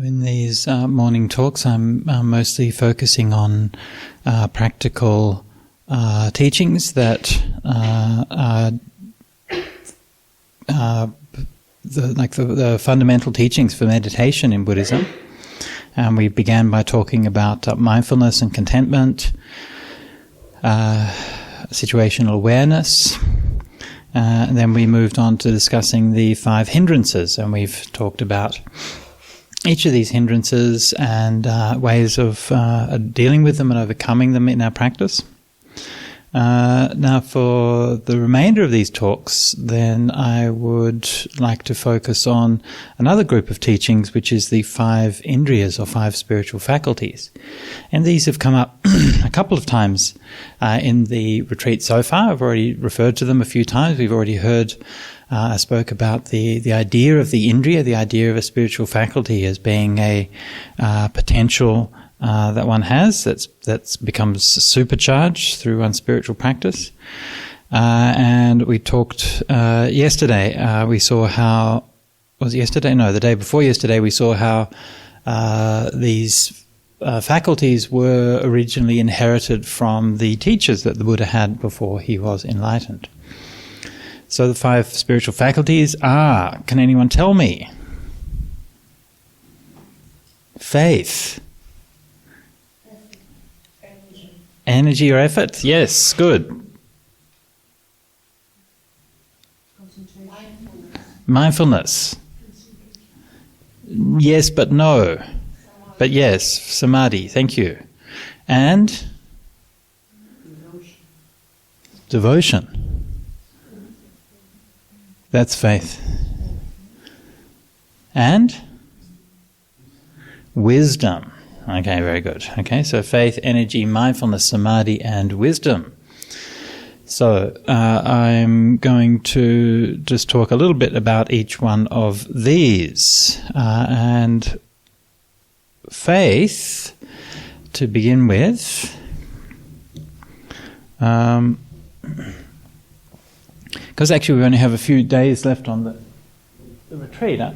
In these morning talks, I'm mostly focusing on practical teachings that the fundamental teachings for meditation in Buddhism. We began by talking about mindfulness and contentment, situational awareness, and then we moved on to discussing the 5 hindrances, and we've talked about each of these hindrances and ways of dealing with them and overcoming them in our practice. Now for the remainder of these talks, then I would like to focus on another group of teachings, which is the 5 Indriyas, or 5 spiritual faculties. And these have come up a couple of times in the retreat so far. I've already referred to them a few times. We've already heard I spoke about the idea of the Indriya, the idea of a spiritual faculty as being a potential that one has that becomes supercharged through one's spiritual practice. And we talked yesterday. We saw how was it yesterday? No, the day before yesterday. We saw how these faculties were originally inherited from the teachers that the Buddha had before he was enlightened. So the 5 spiritual faculties are, can anyone tell me? Faith. Energy or effort? Yes, good. Mindfulness. Yes, but no. But yes, samadhi, thank you. And? Devotion. That's faith. And? Wisdom. Okay, very good. Okay, so faith, energy, mindfulness, samadhi, and wisdom. So I'm going to just talk a little bit about each one of these. And faith, to begin with, because actually we only have a few days left on the retreat. I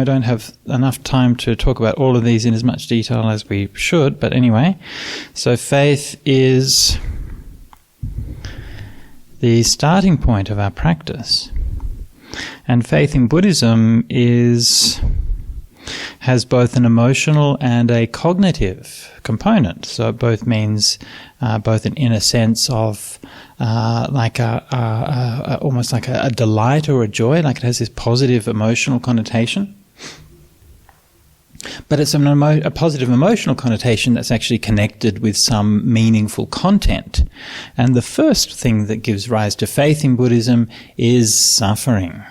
don't have enough time to talk about all of these in as much detail as we should, but anyway. So faith is the starting point of our practice. And faith in Buddhism has both an emotional and a cognitive component. So it both means both an inner sense of almost like a delight or a joy, like it has this positive emotional connotation. But it's a positive emotional connotation that's actually connected with some meaningful content. And the first thing that gives rise to faith in Buddhism is suffering.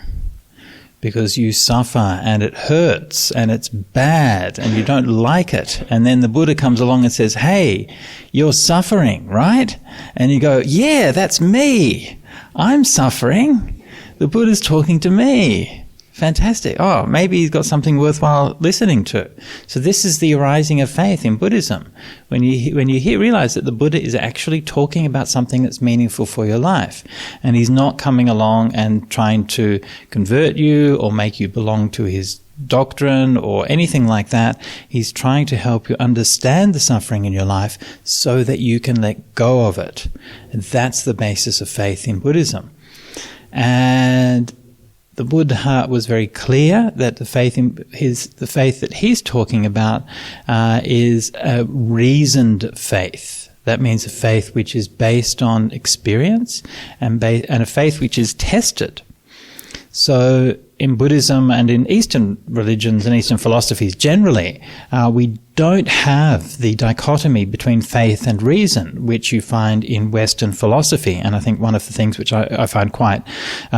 Because you suffer and it hurts and it's bad and you don't like it. And then the Buddha comes along and says, hey, you're suffering, right? And you go, yeah, that's me. I'm suffering. The Buddha's talking to me. Fantastic. Oh, maybe he's got something worthwhile listening to. So this is the arising of faith in Buddhism. When you realize that the Buddha is actually talking about something that's meaningful for your life. And he's not coming along and trying to convert you or make you belong to his doctrine or anything like that. He's trying to help you understand the suffering in your life so that you can let go of it. And that's the basis of faith in Buddhism. And the Buddha was very clear that the faith that he's talking about is a reasoned faith. That means a faith which is based on experience and a faith which is tested. So in Buddhism and in Eastern religions and Eastern philosophies generally, we don't have the dichotomy between faith and reason, which you find in Western philosophy. And I think one of the things which I find quite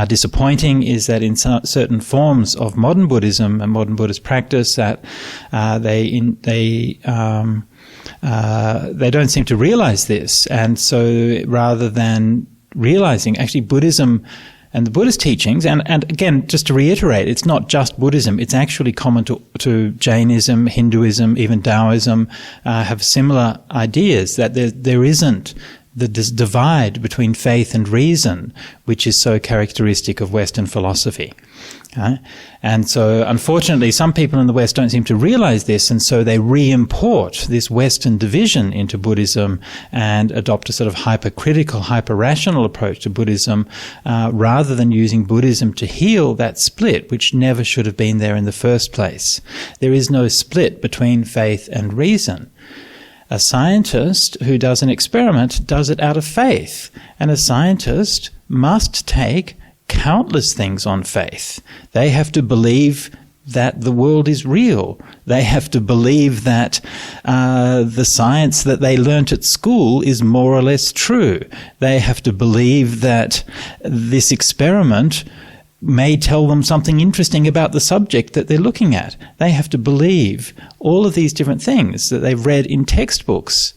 disappointing is that in certain forms of modern Buddhism and modern Buddhist practice, that they don't seem to realize this. And so rather than realizing, actually Buddhism and the Buddhist teachings, and again, just to reiterate, it's not just Buddhism, it's actually common to Jainism, Hinduism, even Taoism, have similar ideas, that there isn't the divide between faith and reason, which is so characteristic of Western philosophy. And so, unfortunately, some people in the West don't seem to realize this, and so they re-import this Western division into Buddhism and adopt a sort of hypercritical, hyper-rational approach to Buddhism, rather than using Buddhism to heal that split, which never should have been there in the first place. There is no split between faith and reason. A scientist who does an experiment does it out of faith, and a scientist must take countless things on faith. They have to believe that the world is real. They have to believe that the science that they learnt at school is more or less true. They have to believe that this experiment may tell them something interesting about the subject that they're looking at. They have to believe all of these different things that they've read in textbooks.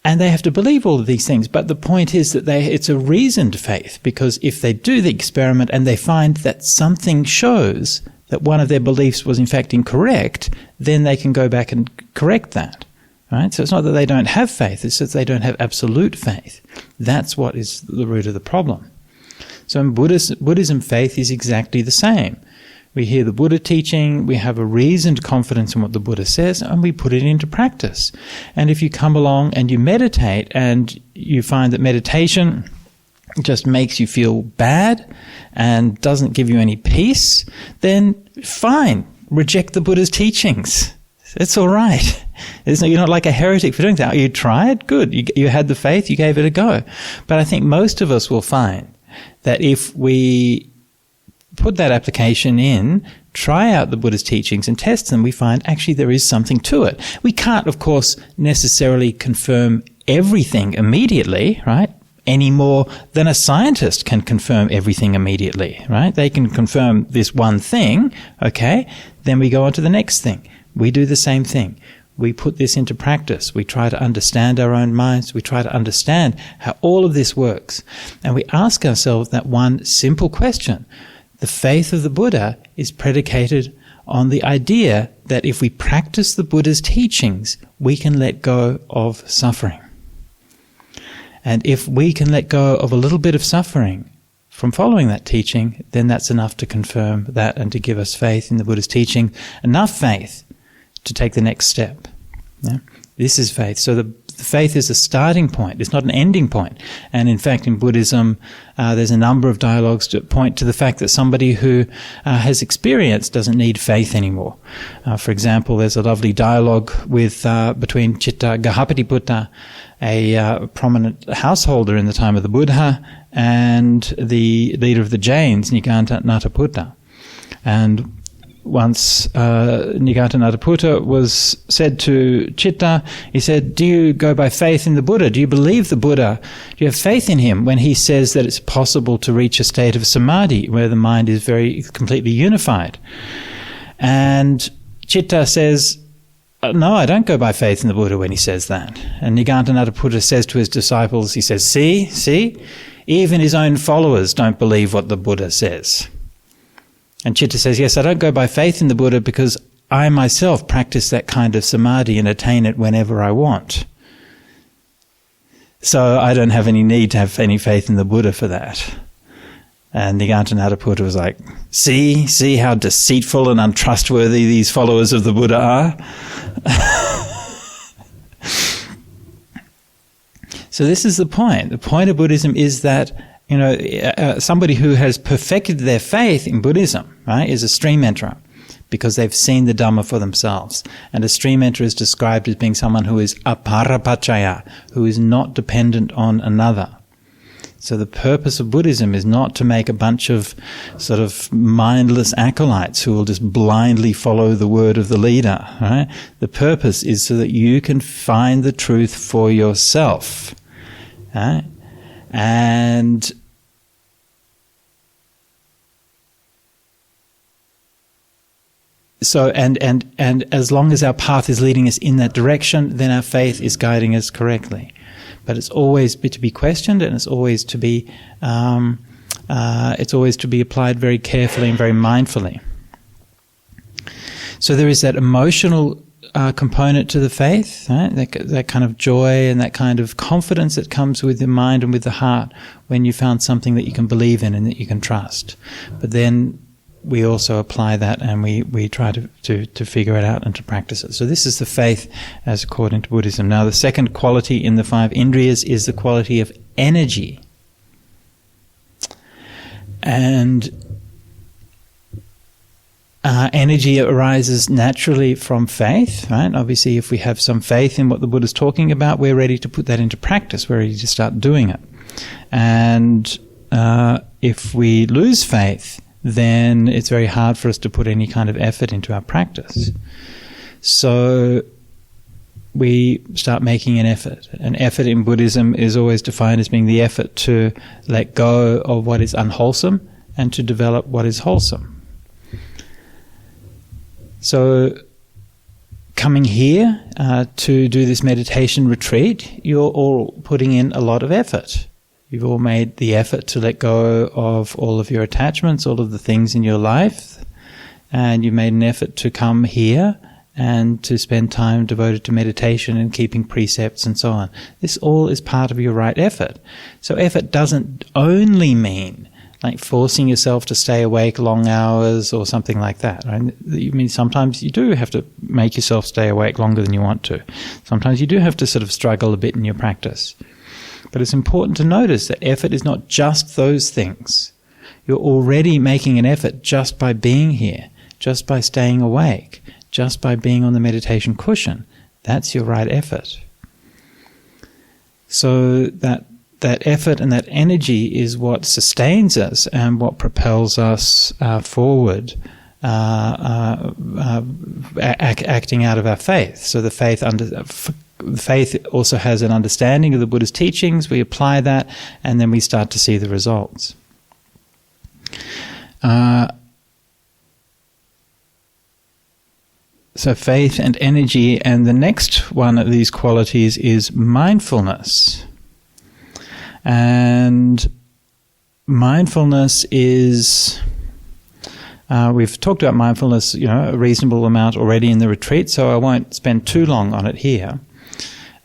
And they have to believe all of these things. But the point is that it's a reasoned faith, because if they do the experiment and they find that something shows that one of their beliefs was in fact incorrect, then they can go back and correct that. Right? So it's not that they don't have faith, it's that they don't have absolute faith. That's what is the root of the problem. So in Buddhism, faith is exactly the same. We hear the Buddha teaching, we have a reasoned confidence in what the Buddha says, and we put it into practice. And if you come along and you meditate and you find that meditation just makes you feel bad and doesn't give you any peace, then fine, reject the Buddha's teachings. It's all right. You're not like a heretic for doing that. You tried? Good. You had the faith, you gave it a go. But I think most of us will find that if we put that application in, try out the Buddha's teachings and test them, we find actually there is something to it. We can't, of course, necessarily confirm everything immediately, right? Any more than a scientist can confirm everything immediately, right? They can confirm this one thing, okay? Then we go on to the next thing. We do the same thing. We put this into practice. We try to understand our own minds. We try to understand how all of this works. And we ask ourselves that one simple question. The faith of the Buddha is predicated on the idea that if we practice the Buddha's teachings, we can let go of suffering. And if we can let go of a little bit of suffering from following that teaching, then that's enough to confirm that and to give us faith in the Buddha's teaching, enough faith to take the next step. Yeah? This is faith. So the faith is a starting point. It's not an ending point. And in fact, in Buddhism, there's a number of dialogues that point to the fact that somebody who has experience doesn't need faith anymore. For example, there's a lovely dialogue between Citta Gahapatiputta, a prominent householder in the time of the Buddha, and the leader of the Jains, Nigantanathaputta. And once Nigantanathaputta was said to Citta, he said, do you go by faith in the Buddha? Do you believe the Buddha? Do you have faith in him when he says that it's possible to reach a state of samadhi where the mind is very completely unified? And Citta says, no, I don't go by faith in the Buddha when he says that. And Nigantanathaputta says to his disciples, he says, see, even his own followers don't believe what the Buddha says. And Citta says, yes, I don't go by faith in the Buddha because I myself practice that kind of samadhi and attain it whenever I want. So I don't have any need to have any faith in the Buddha for that. And Nigantanathaputta was like, see how deceitful and untrustworthy these followers of the Buddha are? So this is the point. The point of Buddhism is that somebody who has perfected their faith in Buddhism, right, is a stream enterer because they've seen the Dhamma for themselves. And a stream enterer is described as being someone who is aparapacaya, who is not dependent on another. So the purpose of Buddhism is not to make a bunch of sort of mindless acolytes who will just blindly follow the word of the leader, right? The purpose is so that you can find the truth for yourself, right? And so, and as long as our path is leading us in that direction, then our faith is guiding us correctly. But it's always to be questioned, and it's always to be applied very carefully and very mindfully. So there is that emotional component to the faith, right? That kind of joy and that kind of confidence that comes with the mind and with the heart when you found something that you can believe in and that you can trust. But then we also apply that and we try to figure it out and to practice it. So this is the faith as according to Buddhism. Now the second quality in the 5 Indriyas is the quality of energy. And energy arises naturally from faith, right? Obviously, if we have some faith in what the Buddha's talking about, we're ready to put that into practice. We're ready to start doing it. And if we lose faith, then it's very hard for us to put any kind of effort into our practice. So we start making an effort. An effort in Buddhism is always defined as being the effort to let go of what is unwholesome and to develop what is wholesome. So coming here to do this meditation retreat, you're all putting in a lot of effort. You've all made the effort to let go of all of your attachments, all of the things in your life, and you've made an effort to come here and to spend time devoted to meditation and keeping precepts and so on. This all is part of your right effort. So effort doesn't only mean like forcing yourself to stay awake long hours or something like that. Right? I mean, sometimes you do have to make yourself stay awake longer than you want to. Sometimes you do have to sort of struggle a bit in your practice. But it's important to notice that effort is not just those things. You're already making an effort just by being here, just by staying awake, just by being on the meditation cushion. That's your right effort. So that effort and that energy is what sustains us and what propels us forward, acting out of our faith. So the faith also has an understanding of the Buddha's teachings. We apply that, and then we start to see the results. So faith and energy, and the next one of these qualities is mindfulness. And mindfulness is, we've talked about mindfulness, a reasonable amount already in the retreat, so I won't spend too long on it here.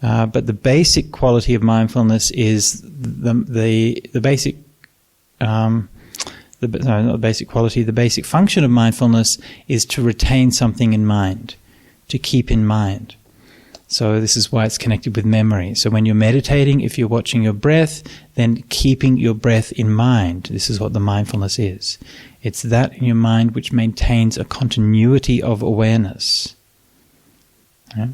But the basic quality of mindfulness is the basic, not the basic quality, the basic function of mindfulness is to retain something in mind, to keep in mind. So this is why it's connected with memory. So when you're meditating, if you're watching your breath, then keeping your breath in mind. This is what the mindfulness is. It's that in your mind which maintains a continuity of awareness. Okay?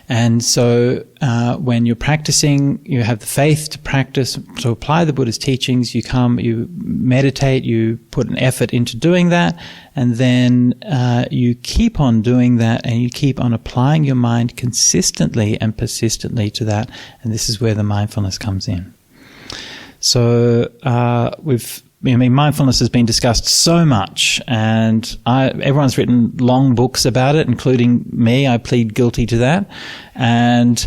And so when you're practicing, you have the faith to practice, to apply the Buddha's teachings, you come, you meditate, you put an effort into doing that, and then you keep on doing that, and you keep on applying your mind consistently and persistently to that, and this is where the mindfulness comes in. So mindfulness has been discussed so much, and everyone's written long books about it, including me. I plead guilty to that. And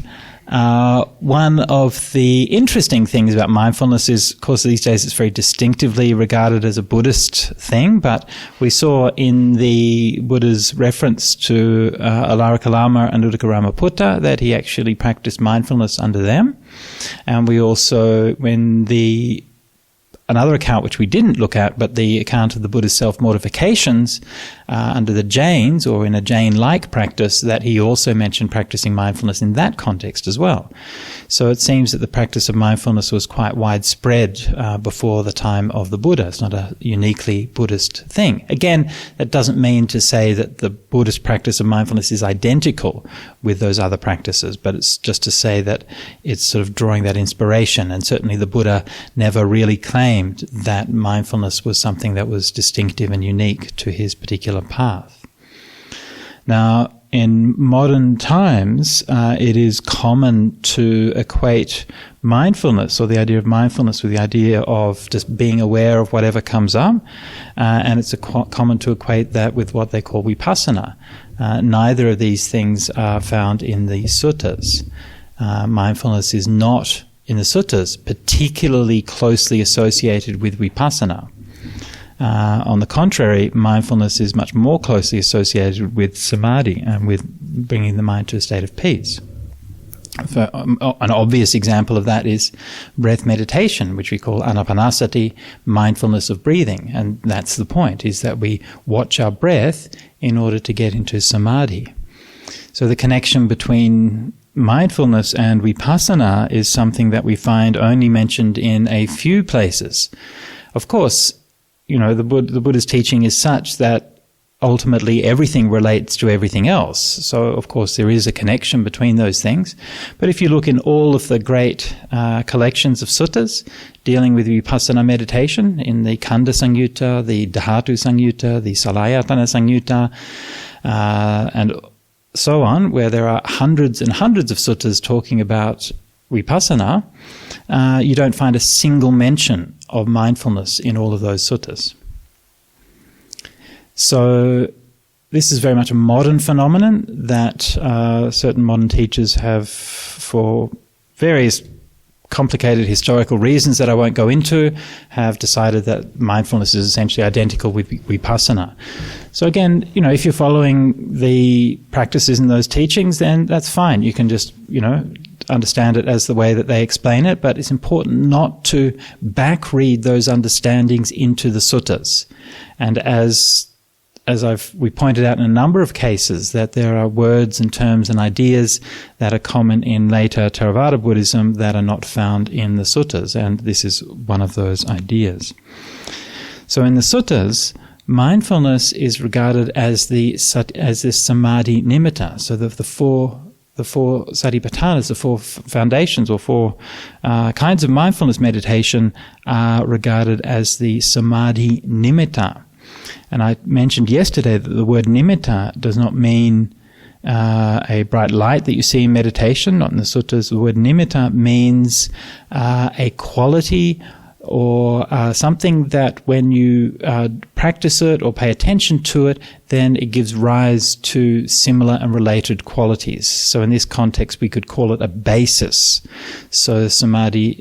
one of the interesting things about mindfulness is, of course, these days it's very distinctively regarded as a Buddhist thing, but we saw in the Buddha's reference to Alarika Lama and Uddaka Ramaputta that he actually practiced mindfulness under them. And we also, another account which we didn't look at, but the account of the Buddha's self-mortifications under the Jains, or in a Jain-like practice, that he also mentioned practicing mindfulness in that context as well. So it seems that the practice of mindfulness was quite widespread before the time of the Buddha. It's not a uniquely Buddhist thing. Again, that doesn't mean to say that the Buddhist practice of mindfulness is identical with those other practices, but it's just to say that it's sort of drawing that inspiration. And certainly the Buddha never really claimed that mindfulness was something that was distinctive and unique to his particular path. Now, in modern times, it is common to equate mindfulness, or the idea of mindfulness, with the idea of just being aware of whatever comes up, and it's common to equate that with what they call vipassana. Neither of these things are found in the suttas. Mindfulness is not, in the suttas, particularly closely associated with vipassana. On the contrary, mindfulness is much more closely associated with samadhi and with bringing the mind to a state of peace. An obvious example of that is breath meditation, which we call anapanasati, mindfulness of breathing. And that's the point, is that we watch our breath in order to get into samadhi. So the connection between mindfulness and vipassana is something that we find only mentioned in a few places. Of course, the Buddha's teaching is such that ultimately everything relates to everything else. So, of course, there is a connection between those things. But if you look in all of the great collections of suttas dealing with vipassana meditation, in the Khandha Samyutta, the Dhatu Samyutta, the Salayatana Samyutta, and so on, where there are hundreds and hundreds of suttas talking about vipassana, you don't find a single mention of mindfulness in all of those suttas. So this is very much a modern phenomenon that certain modern teachers have, for various complicated historical reasons that I won't go into, have decided that mindfulness is essentially identical with vipassana. So again, if you're following the practices in those teachings, then that's fine. You can just, understand it as the way that they explain it, but it's important not to back-read those understandings into the suttas. And as we pointed out in a number of cases, that there are words and terms and ideas that are common in later Theravada Buddhism that are not found in the suttas, and this is one of those ideas. So in the suttas, mindfulness is regarded as the samadhi nimitta. So the four satipatthanas, the four foundations or four kinds of mindfulness meditation are regarded as the samadhi nimitta. And I mentioned yesterday that the word nimitta does not mean a bright light that you see in meditation. Not in the suttas. The word nimitta means a quality or something that when you practice it or pay attention to it, then it gives rise to similar and related qualities. So in this context, we could call it a basis. So samadhi,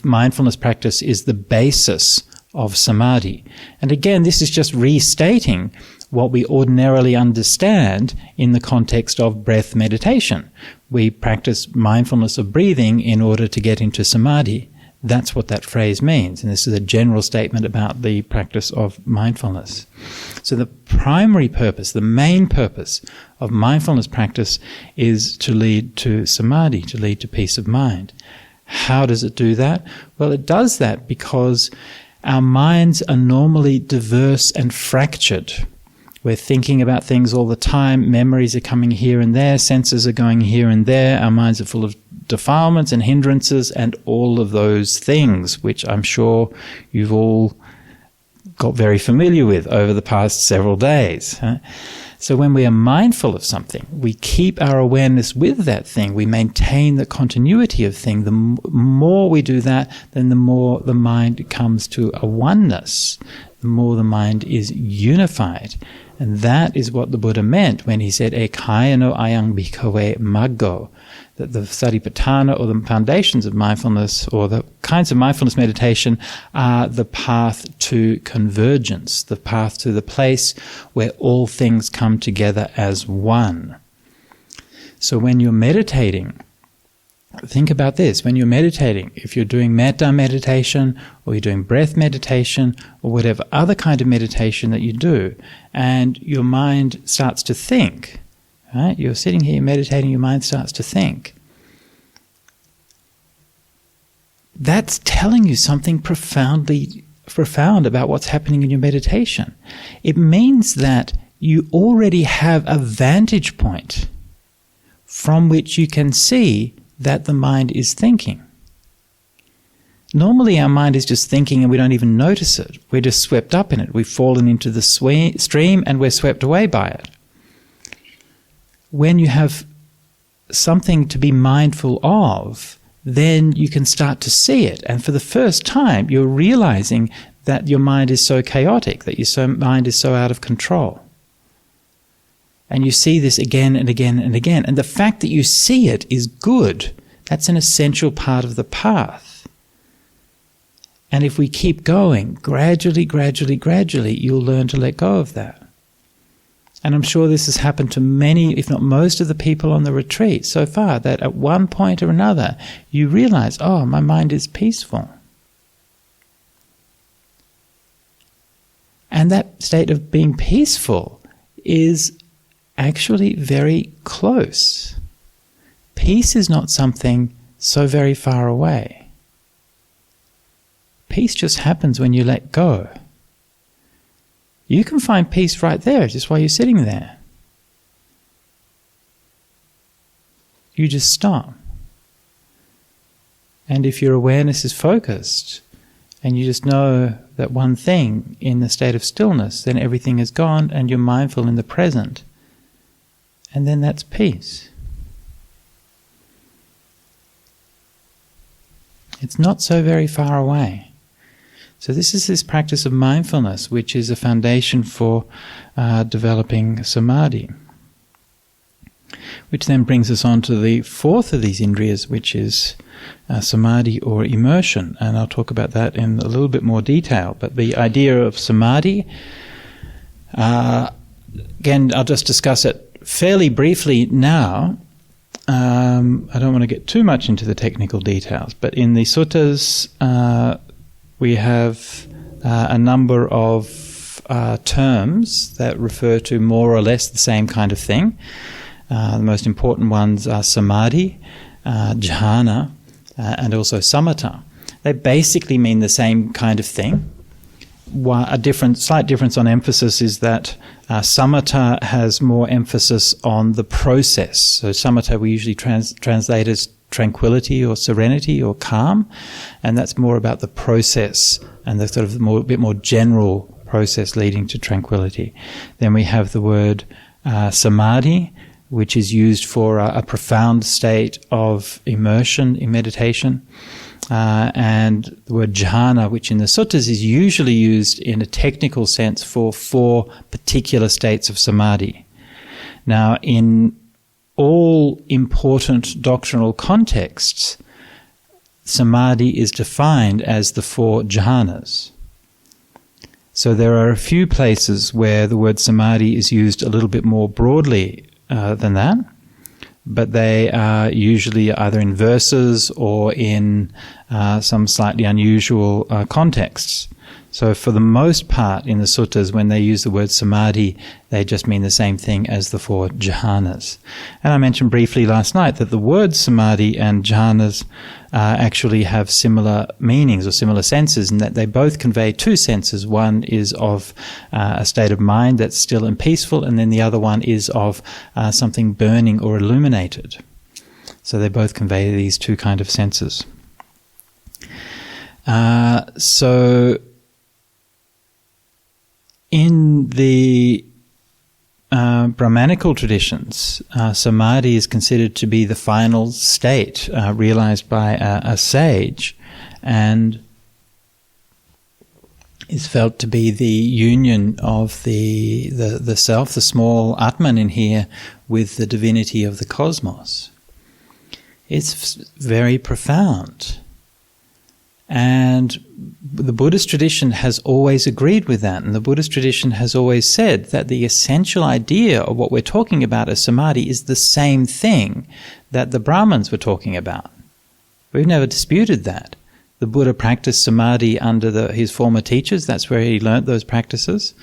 mindfulness practice is the basis of samadhi. And again, this is just restating what we ordinarily understand in the context of breath meditation. We practice mindfulness of breathing in order to get into samadhi. That's what that phrase means. And this is a general statement about the practice of mindfulness. So the primary purpose, the main purpose of mindfulness practice is to lead to samadhi, to lead to peace of mind. How does it do that? Well, it does that because our minds are normally diverse and fractured. We're thinking about things all the time. Memories are coming here and there. Senses are going here and there. Our minds are full of defilements and hindrances and all of those things, which I'm sure you've all got very familiar with over the past several days. So when we are mindful of something, we keep our awareness with that thing. We maintain the continuity of thing. The more we do that, then the more the mind comes to a oneness. The more the mind is unified. And that is what the Buddha meant when he said, Ekayano ayang bhikkhave maggo, that the satipatthana, or the foundations of mindfulness, or the kinds of mindfulness meditation, are the path to convergence, the path to the place where all things come together as one. So when you're meditating, think about this. When you're meditating, if you're doing metta meditation, or you're doing breath meditation, or whatever other kind of meditation that you do, and your mind starts to think, right? You're sitting here meditating, your mind starts to think. That's telling you something profound about what's happening in your meditation. It means that you already have a vantage point from which you can see that the mind is thinking. Normally our mind is just thinking and we don't even notice it. We're just swept up in it. We've fallen into the stream and we're swept away by it. When you have something to be mindful of, then you can start to see it. And for the first time, you're realizing that your mind is so chaotic, that your mind is so out of control. And you see this again and again and again. And the fact that you see it is good. That's an essential part of the path. And if we keep going, gradually, you'll learn to let go of that. And I'm sure this has happened to many, if not most of the people on the retreat so far, that at one point or another, you realize, oh, my mind is peaceful. And that state of being peaceful is actually very close. Peace is not something so very far away. Peace just happens when you let go. You can find peace right there, just while you're sitting there. You just stop. And if your awareness is focused, and you just know that one thing in the state of stillness, then everything is gone and you're mindful in the present. And then that's peace. It's not so very far away. So this is this practice of mindfulness, which is a foundation for developing samadhi. Which then brings us on to the fourth of these indriyas, which is samadhi or immersion. And I'll talk about that in a little bit more detail. But the idea of samadhi, again, I'll just discuss it fairly briefly now. I don't want to get too much into the technical details, but in the suttas we have a number of terms that refer to more or less the same kind of thing. The most important ones are samadhi, jhana, and also samatha. They basically mean the same kind of thing. Slight difference on emphasis is that samatha has more emphasis on the process. So samatha we usually translate as tranquility or serenity or calm, and that's more about the process and the sort of bit more general process leading to tranquility. Then we have the word samadhi, which is used for a profound state of immersion in meditation. And the word jhana, which in the suttas is usually used in a technical sense for 4 particular states of samadhi. Now, in all important doctrinal contexts, samadhi is defined as the 4 jhanas. So there are a few places where the word samadhi is used a little bit more broadly than that, but they are usually either in verses or in some slightly unusual contexts. So for the most part in the suttas, when they use the word samadhi, they just mean the same thing as the 4 jhanas. And I mentioned briefly last night that the words samadhi and jhanas actually have similar meanings or similar senses, in that they both convey 2 senses. One is of a state of mind that's still and peaceful, and then the other one is of something burning or illuminated. So they both convey these 2 kind of senses. So in the Brahmanical traditions, samadhi is considered to be the final state realized by a sage, and is felt to be the union of the self, the small Atman in here, with the divinity of the cosmos. It's very profound. And the Buddhist tradition has always agreed with that, and the Buddhist tradition has always said that the essential idea of what we're talking about as samadhi is the same thing that the Brahmins were talking about. We've never disputed that. The Buddha practiced samadhi under his former teachers. That's where he learnt those practices.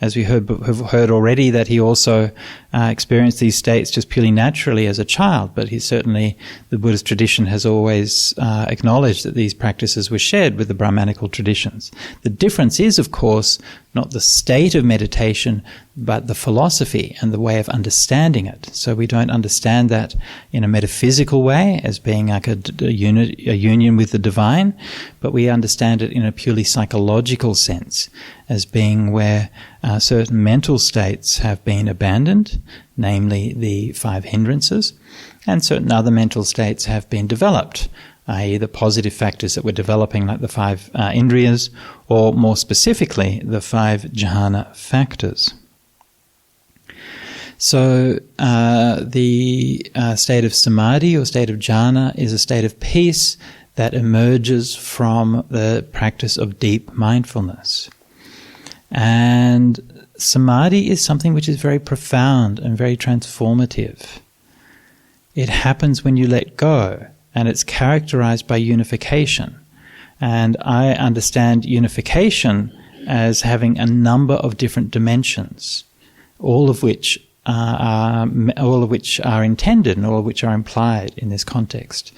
As we have heard already, that he also experienced these states just purely naturally as a child, but the Buddhist tradition has always acknowledged that these practices were shared with the Brahmanical traditions. The difference is, of course, not the state of meditation, but the philosophy and the way of understanding it. So we don't understand that in a metaphysical way as being like a union with the divine, but we understand it in a purely psychological sense as being where certain mental states have been abandoned, namely the 5 hindrances, and certain other mental states have been developed, i.e. the positive factors that we're developing, like the 5 indriyas, or more specifically, the 5 jhana factors. So the state of samadhi or state of jhana is a state of peace that emerges from the practice of deep mindfulness. And samadhi is something which is very profound and very transformative. It happens when you let go, and it's characterized by unification. And I understand unification as having a number of different dimensions, all of which are intended and all of which are implied in this context.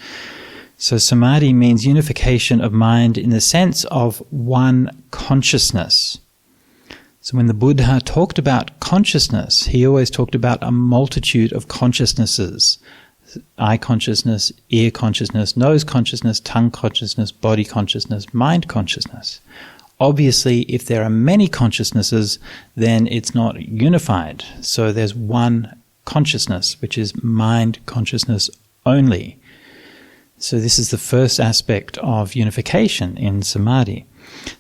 So samadhi means unification of mind in the sense of one consciousness. So when the Buddha talked about consciousness, he always talked about a multitude of consciousnesses. Eye consciousness, ear consciousness, nose consciousness, tongue consciousness, body consciousness, mind consciousness. Obviously, if there are many consciousnesses, then it's not unified. So there's one consciousness, which is mind consciousness only. So this is the first aspect of unification in samadhi.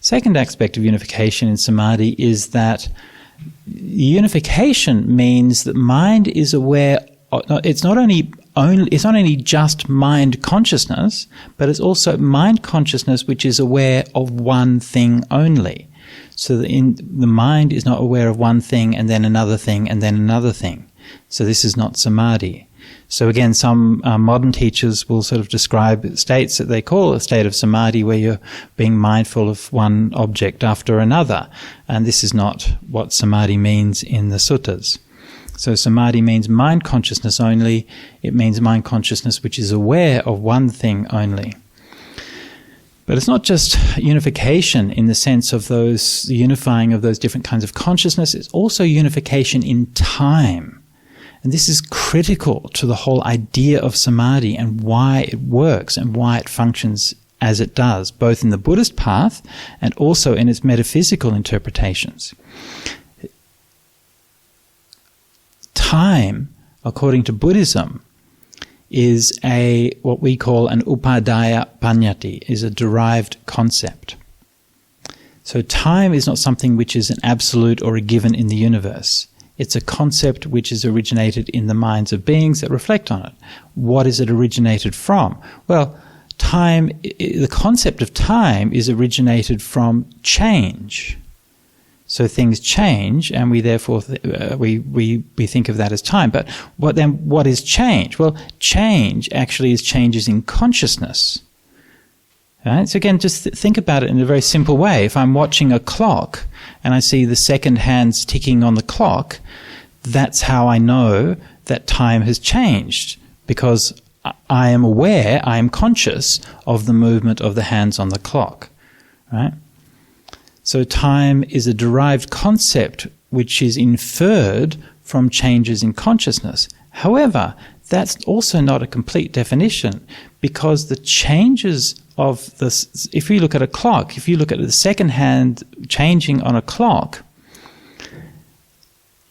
Second aspect of unification in samadhi is that unification means that mind is aware. It's not only just mind consciousness, but it's also mind consciousness which is aware of one thing only. So the mind is not aware of one thing and then another thing and then another thing. So this is not samadhi. So again, some modern teachers will sort of describe states that they call a state of samadhi where you're being mindful of one object after another. And this is not what samadhi means in the suttas. So samadhi means mind consciousness only. It means mind consciousness which is aware of one thing only. But it's not just unification in the sense of the unifying of those different kinds of consciousness. It's also unification in time. And this is critical to the whole idea of samadhi and why it works and why it functions as it does, both in the Buddhist path and also in its metaphysical interpretations. Time, according to Buddhism, is what we call an upadaya paññatti, is a derived concept. So time is not something which is an absolute or a given in the universe. It's a concept which is originated in the minds of beings that reflect on it. What is it originated from? Well, time, the concept of time is originated from change. So things change, and we therefore we think of that as time. But what is change? Well, change actually is changes in consciousness. Right? So again, just think about it in a very simple way. If I'm watching a clock and I see the second hands ticking on the clock, that's how I know that time has changed, because I am aware, I am conscious of the movement of the hands on the clock. Right? So time is a derived concept which is inferred from changes in consciousness. However, that's also not a complete definition, because the changes of this, if you look at a clock, if you look at the second hand changing on a clock,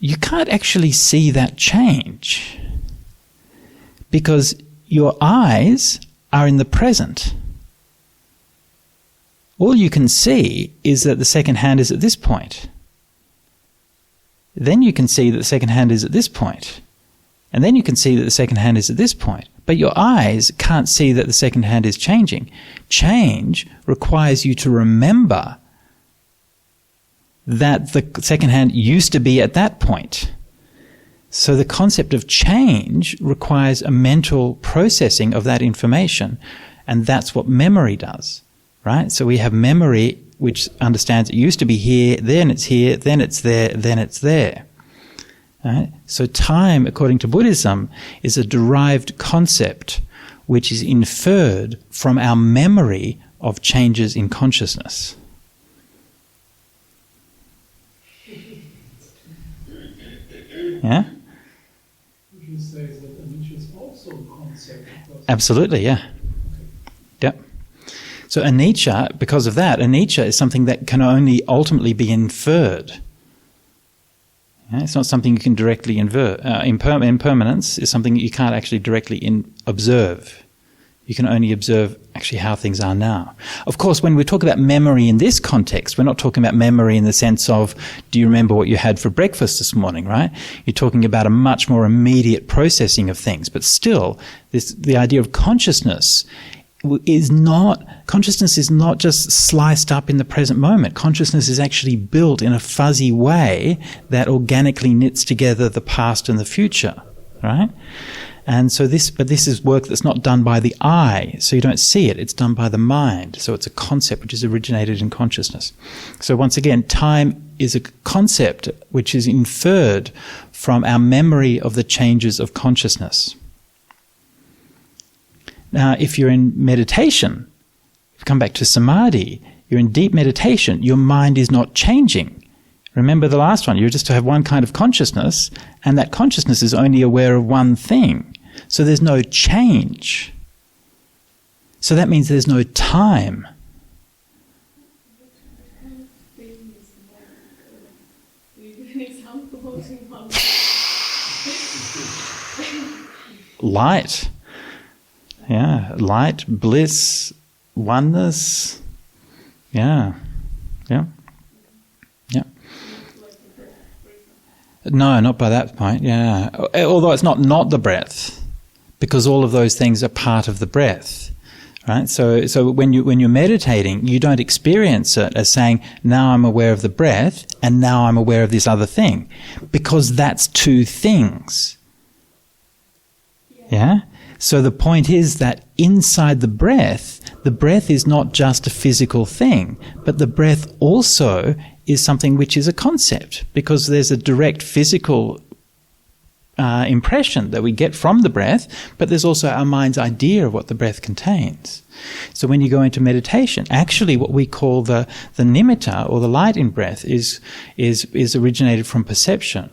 you can't actually see that change, because your eyes are in the present. All you can see is that the second hand is at this point. Then you can see that the second hand is at this point. And then you can see that the second hand is at this point. But your eyes can't see that the second hand is changing. Change requires you to remember that the second hand used to be at that point. So the concept of change requires a mental processing of that information, and that's what memory does. Right? So we have memory which understands it used to be here, then it's here, then it's there, then it's there. Right? So time, according to Buddhism, is a derived concept which is inferred from our memory of changes in consciousness. Yeah? Would you say that anicca is also a concept? Absolutely, yeah. Yep. So anicca, because of that, anicca is something that can only ultimately be inferred. Yeah, it's not something you can directly invert. Impermanence is something that you can't actually directly observe. You can only observe actually how things are now. Of course, when we talk about memory in this context, we're not talking about memory in the sense of, do you remember what you had for breakfast this morning, right? You're talking about a much more immediate processing of things. But still, the idea of consciousness consciousness is not just sliced up in the present moment. Consciousness is actually built in a fuzzy way that organically knits together the past and the future, right? And so this is work that's not done by the eye, so you don't see it. It's done by the mind. So it's a concept which is originated in consciousness. So once again, time is a concept which is inferred from our memory of the changes of consciousness. Now, if you're in meditation, if you come back to samadhi, you're in deep meditation, your mind is not changing. Remember the last one, you just have one kind of consciousness, and that consciousness is only aware of one thing. So there's no change. So that means there's no time. Light. Yeah, light, bliss, oneness. Yeah. No, not by that point, yeah. Although it's not the breath, because all of those things are part of the breath, right? So when you're meditating, you don't experience it as saying, now I'm aware of the breath, and now I'm aware of this other thing, because that's two things. Yeah? So the point is that inside the breath is not just a physical thing, but the breath also is something which is a concept, because there's a direct physical impression that we get from the breath, but there's also our mind's idea of what the breath contains. So when you go into meditation, actually what we call the nimitta, or the light in breath, is originated from perception.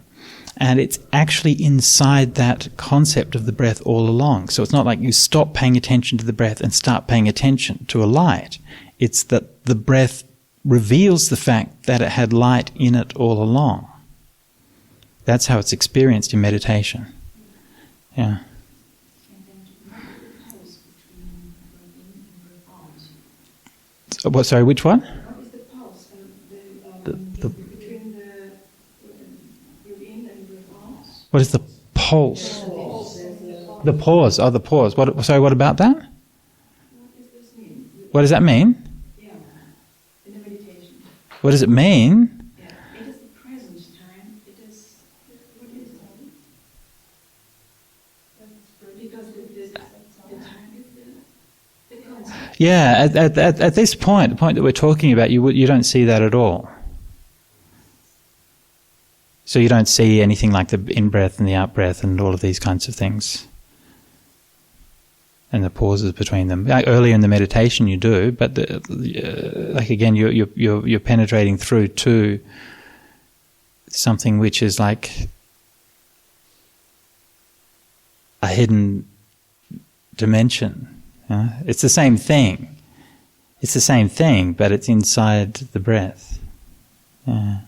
And it's actually inside that concept of the breath all along. So it's not like you stop paying attention to the breath and start paying attention to a light. It's that the breath reveals the fact that it had light in it all along. That's how it's experienced in meditation. Yeah. Sorry, which one? What is the pulse? Between the breathe in and breathe out? What is the pulse? The pause. Oh, the pause. Sorry, what about that? What does this mean? What does that mean? Yeah, in the meditation. What does it mean? Yeah, it is the present time. It is, what is it? Because the time is the concept. Yeah, at this point, the point that we're talking about, you don't see that at all. So you don't see anything like the in-breath and the out-breath and all of these kinds of things. And the pauses between them. Like earlier in the meditation you do, but like again, you're penetrating through to something which is like a hidden dimension. It's the same thing. It's the same thing, but it's inside the breath. Yeah.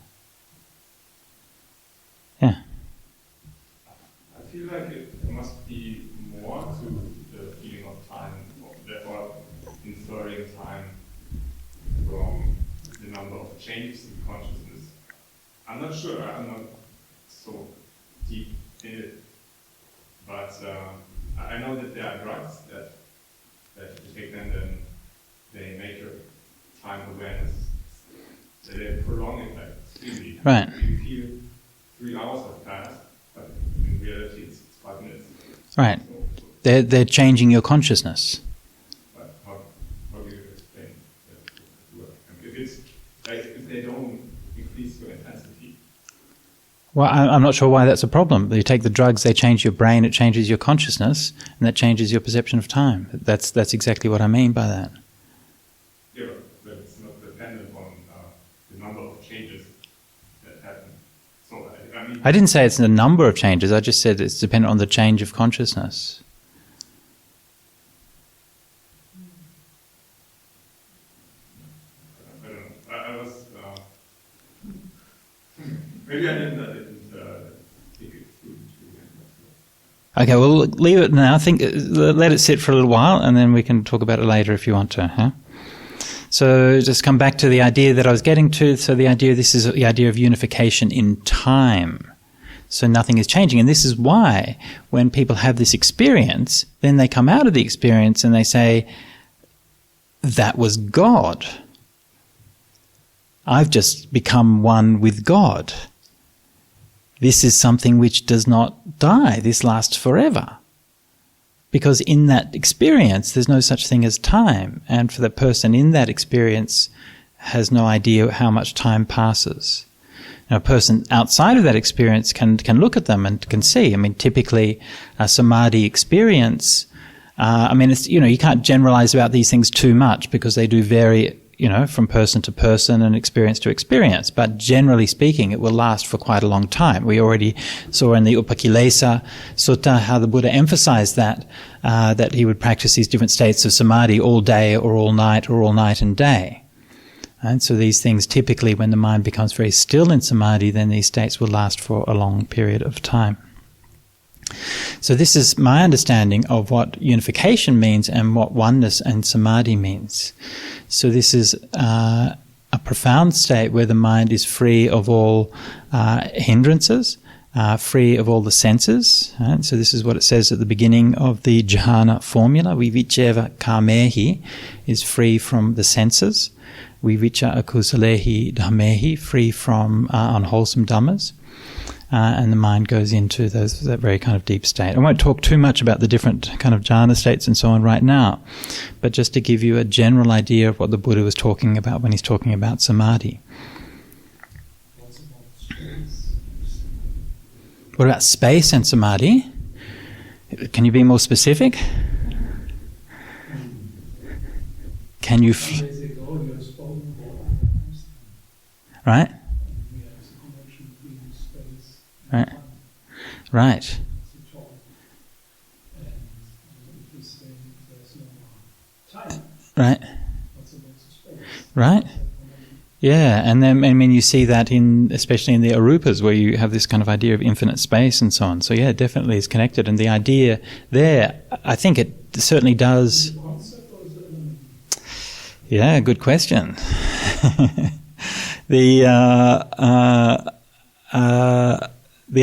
Yeah. I feel like it must be more to the feeling of time, or inferring time from the number of changes in consciousness. I'm not sure, I'm not so deep in it, but I know that there are drugs that you take them, then they make your time awareness, they prolong it like extremely. Right. You feel 3 hours have passed, but in reality it's 5 minutes. Right. So, They're changing your consciousness. but how do you explain that to work? If it's like if they don't increase your intensity. Well, I'm not sure why that's a problem. You take the drugs, they change your brain, it changes your consciousness, and that changes your perception of time. That's exactly what I mean by that. Yeah, but it's not dependent on the number of changes that happen. So I mean, I didn't say it's the number of changes, I just said it's dependent on the change of consciousness. I don't know. I was maybe I didn't think it through. Okay, well, leave it now. Let it sit for a little while, and then we can talk about it later if you want to. Huh? So just come back to the idea that I was getting to. So this is the idea of unification in time. So nothing is changing. And this is why when people have this experience, then they come out of the experience and they say, that was God. I've just become one with God. This is something which does not die. This lasts forever. Because in that experience, there's no such thing as time. And for the person in that experience has no idea how much time passes. Now, a person outside of that experience can look at them and can see. I mean, typically a samadhi experience, it's, you can't generalize about these things too much because they do vary, from person to person and experience to experience. But generally speaking, it will last for quite a long time. We already saw in the Upakilesa Sutta how the Buddha emphasized that he would practice these different states of samadhi all day or all night and day. And so these things typically, when the mind becomes very still in samadhi, then these states will last for a long period of time. So this is my understanding of what unification means and what oneness and samadhi means. So this is a profound state where the mind is free of all hindrances, free of all the senses. Right? So this is what it says at the beginning of the jhana formula. Vivicheva kamehi is free from the senses. Vivicha akusalehi dhammehi, free from unwholesome dhammas. And the mind goes into that very kind of deep state. I won't talk too much about the different kind of jhana states and so on right now, but just to give you a general idea of what the Buddha was talking about when he's talking about samadhi. What about space and samadhi? Can you be more specific? Can you... Right? Right. Right. Right. Right. Yeah, and then you see that especially in the arupas, where you have this kind of idea of infinite space and so on. So yeah, definitely is connected, and the idea there, I think it certainly does. Yeah, good question. The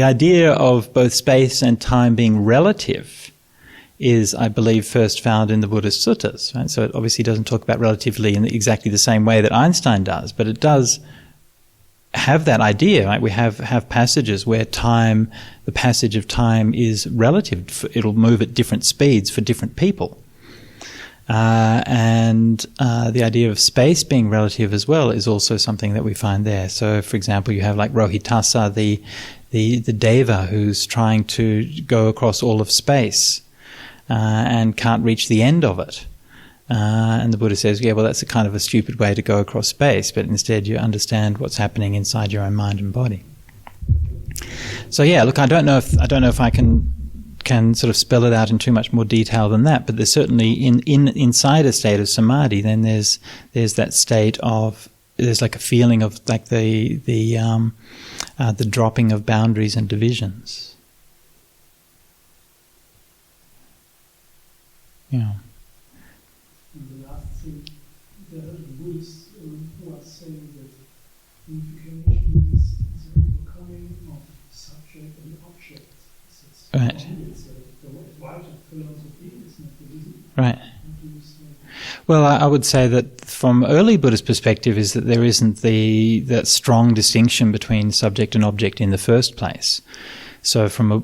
idea of both space and time being relative is, I believe, first found in the Buddhist suttas. Right? So it obviously doesn't talk about relatively in exactly the same way that Einstein does, but it does have that idea. Right? We have passages where time, the passage of time is relative. It'll move at different speeds for different people. And the idea of space being relative as well is also something that we find there. So, for example, you have like Rohitasa, the deva who's trying to go across all of space and can't reach the end of it. And the Buddha says, yeah, well, that's a kind of a stupid way to go across space, but instead you understand what's happening inside your own mind and body. So yeah, look, I don't know if I can sort of spell it out in too much more detail than that, but there's certainly inside a state of samadhi, then there's that state of, there's like a feeling of like the dropping of boundaries and divisions. Yeah. And the last thing, the Buddhists who are saying that unification is the overcoming of subject and object. Right. It's the wider philosophy, it's not Buddhism. Right. Well, I would say that from early Buddhist perspective is that there isn't that strong distinction between subject and object in the first place. So from a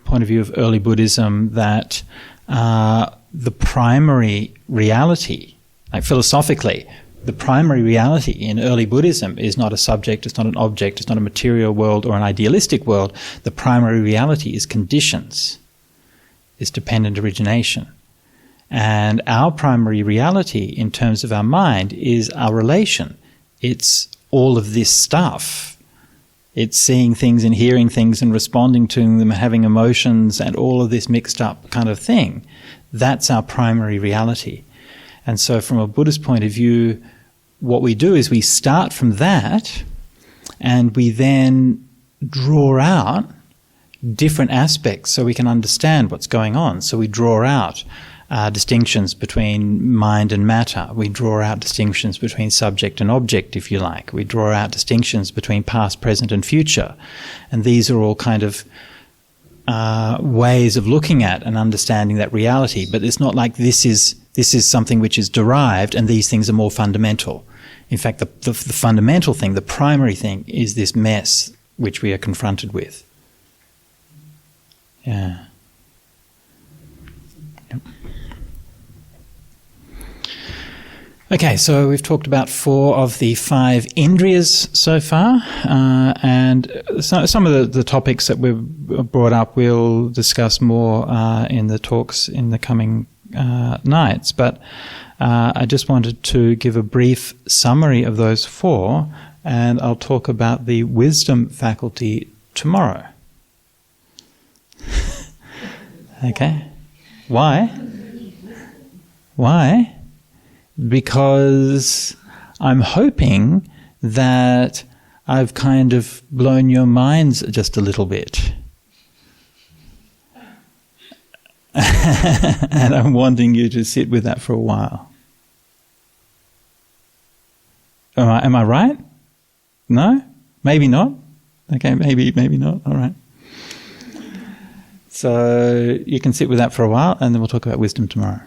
point of view of early Buddhism, that the primary reality, like philosophically, the primary reality in early Buddhism is not a subject, it's not an object, it's not a material world or an idealistic world. The primary reality is conditions, is dependent origination. And our primary reality in terms of our mind is our relation. It's all of this stuff. It's seeing things and hearing things and responding to them and having emotions and all of this mixed up kind of thing. That's our primary reality. And so from a Buddhist point of view, what we do is we start from that and we then draw out different aspects so we can understand what's going on. So we draw out distinctions between mind and matter. We draw out distinctions between subject and object, if you like. We draw out distinctions between past, present, and future. And these are all kind of ways of looking at and understanding that reality. But it's not like this is This is something which is derived, and these things are more fundamental. In fact, the fundamental thing, the primary thing, is this mess which we are confronted with. Yeah. Yep. Okay, so we've talked about 4 of the 5 Indriyas so far, and some of the topics that we've brought up we'll discuss more in the talks in the coming nights, but I just wanted to give a brief summary of those 4, and I'll talk about the wisdom faculty tomorrow. Okay. Why? Why? Because I'm hoping that I've kind of blown your minds just a little bit. And I'm wanting you to sit with that for a while. Am I right? No? Maybe not? Okay, maybe not. All right. So you can sit with that for a while, and then we'll talk about wisdom tomorrow.